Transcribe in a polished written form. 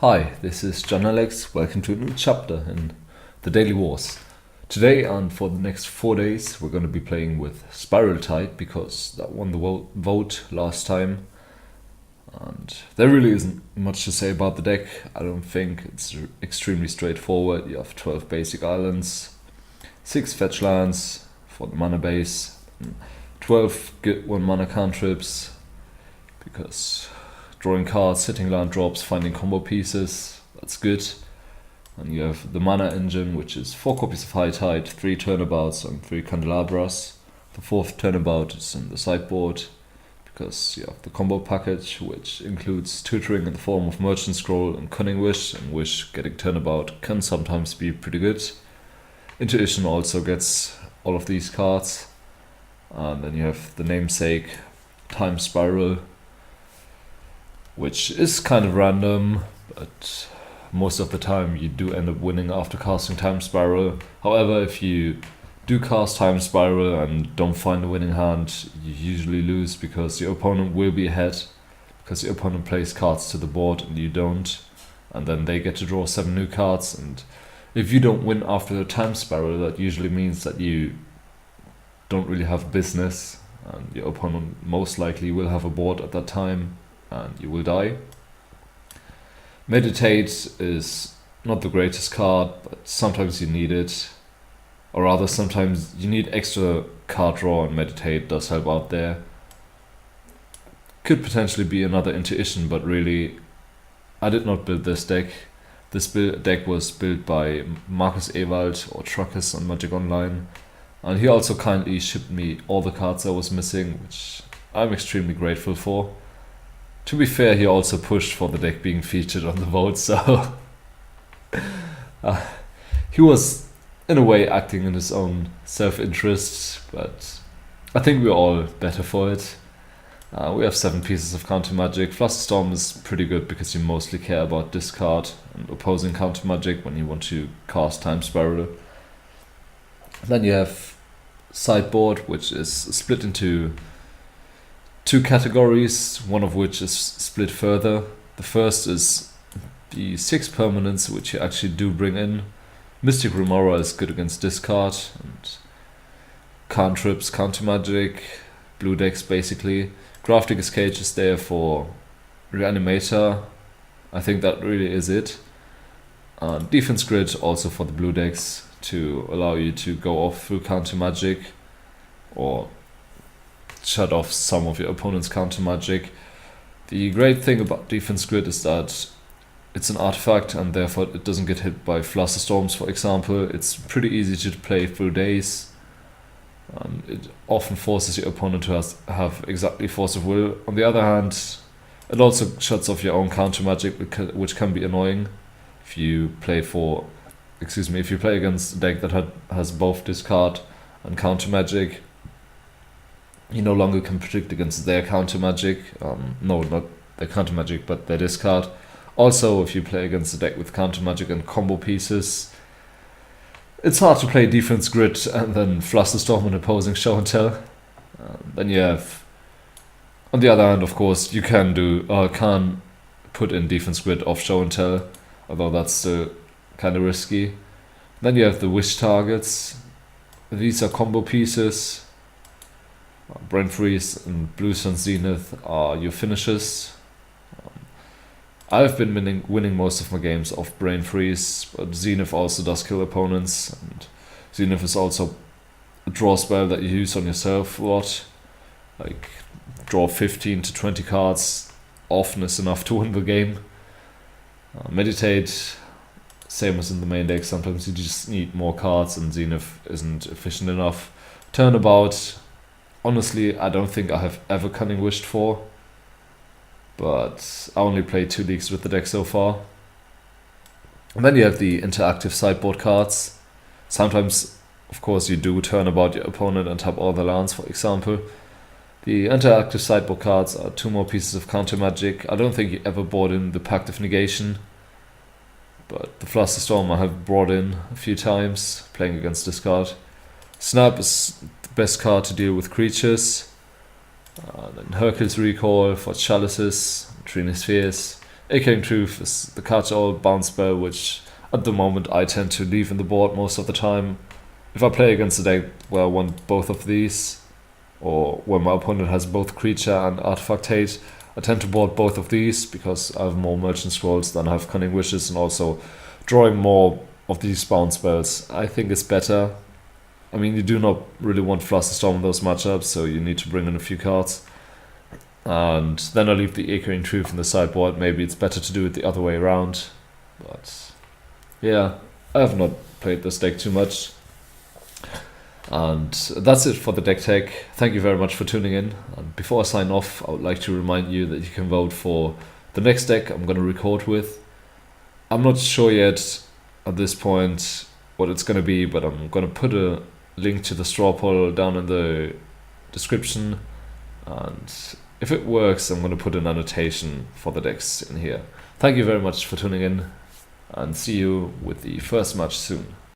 Hi, this is John Alex. Welcome to a new chapter in the Daily Wars. Today and for the next 4 days we're going to be playing with Spiral Tide because that won the vote last time. And there really isn't much to say about the deck. I don't think it's extremely straightforward. You have 12 basic islands, 6 fetch lands for the mana base, 12 good 1 mana cantrips because drawing cards, hitting land drops, finding combo pieces, that's good. And you have the mana engine, which is 4 copies of High Tide, 3 turnabouts and 3 candelabras. The 4th turnabout is in the sideboard because you have the combo package, which includes tutoring in the form of Merchant Scroll and Cunning Wish, and Wish getting turnabout can sometimes be pretty good. Intuition also gets all of these cards. And then you have the namesake, Time Spiral, which is kind of random, but most of the time you do end up winning after casting Time Spiral. However, if you do cast Time Spiral and don't find a winning hand, you usually lose because your opponent will be ahead, because your opponent plays cards to the board and you don't, and then they get to draw 7 new cards. And if you don't win after the Time Spiral, that usually means that you don't really have business, and your opponent most likely will have a board at that time and you will die. Meditate is not the greatest card, but sometimes you need it. Or rather, sometimes you need extra card draw, and Meditate does help out there. Could potentially be another Intuition, but really, I did not build this deck. This deck was built by Markus Ewald or Truckers on Magic Online, and he also kindly shipped me all the cards I was missing, which I'm extremely grateful for. To be fair, he also pushed for the deck being featured on the vote, so he was in a way acting in his own self-interest, but I think we're all better for it. We have 7 pieces of counter magic. Flusterstorm is pretty good because you mostly care about discard and opposing counter magic when you want to cast Time Spiral. Then you have sideboard, which is split into 2 categories, one of which is split further. The first is the 6 permanents, which you actually do bring in. Mystic Remora is good against discard, and cantrips, counter magic, blue decks basically. Grafdigger's Cage is there for Reanimator. I think that really is it. Defense Grid also for the blue decks to allow you to go off through counter magic or shut off some of your opponent's counter magic. The great thing about Defense Grid is that it's an artifact and therefore it doesn't get hit by Flusterstorms, for example. It's pretty easy to play through days. It often forces your opponent to have exactly Force of Will. On the other hand, it also shuts off your own counter magic, which can be annoying if you play against a deck that has both discard and counter magic. You no longer can predict against their counter magic. No, not their counter magic, but their discard. Also, if you play against a deck with counter magic and combo pieces, it's hard to play Defense Grid and then Flusterstorm an opposing show and tell. Then you have, on the other hand, of course, you can put in Defense Grid off show and tell, although that's still kind of risky. Then you have the wish targets. These are combo pieces. Brain Freeze and Blue Sun Zenith are your finishes. I've been winning most of my games off Brain Freeze, but Zenith also does kill opponents, and Zenith is also a draw spell that you use on yourself a lot. Like, draw 15 to 20 cards often is enough to win the game. Meditate, same as in the main deck, sometimes you just need more cards and Zenith isn't efficient enough. Turnabout, honestly, I don't think I have ever Cunning Wished for, but I only played 2 leagues with the deck so far. And then you have the interactive sideboard cards. Sometimes, of course, you do turn about your opponent and tap all the lands, for example. The interactive sideboard cards are 2 more pieces of counter magic. I don't think you ever brought in the Pact of Negation, but the Flusterstorm I have brought in a few times, playing against discard. Snap is the best card to deal with creatures. Then Hercules Recall for Chalices, Trinispheres, Echoing Truth is the catch-all bounce spell, which at the moment I tend to leave in the board most of the time. If I play against a deck where I want both of these, or where my opponent has both creature and artifact hate, I tend to board both of these because I have more Merchant Scrolls than I have Cunning Wishes, and also drawing more of these bounce spells I think is better. I mean, you do not really want Flusterstorm in those matchups, so you need to bring in a few cards. And then I leave the Echoing Truth in the sideboard. Maybe it's better to do it the other way around. But yeah, I have not played this deck too much. And that's it for the deck tech. Thank you very much for tuning in. And before I sign off, I would like to remind you that you can vote for the next deck I'm going to record with. I'm not sure yet at this point what it's going to be, but I'm going to put a link to the straw poll down in the description. And if it works, I'm going to put an annotation for the decks in here. Thank you very much for tuning in, and see you with the first match soon.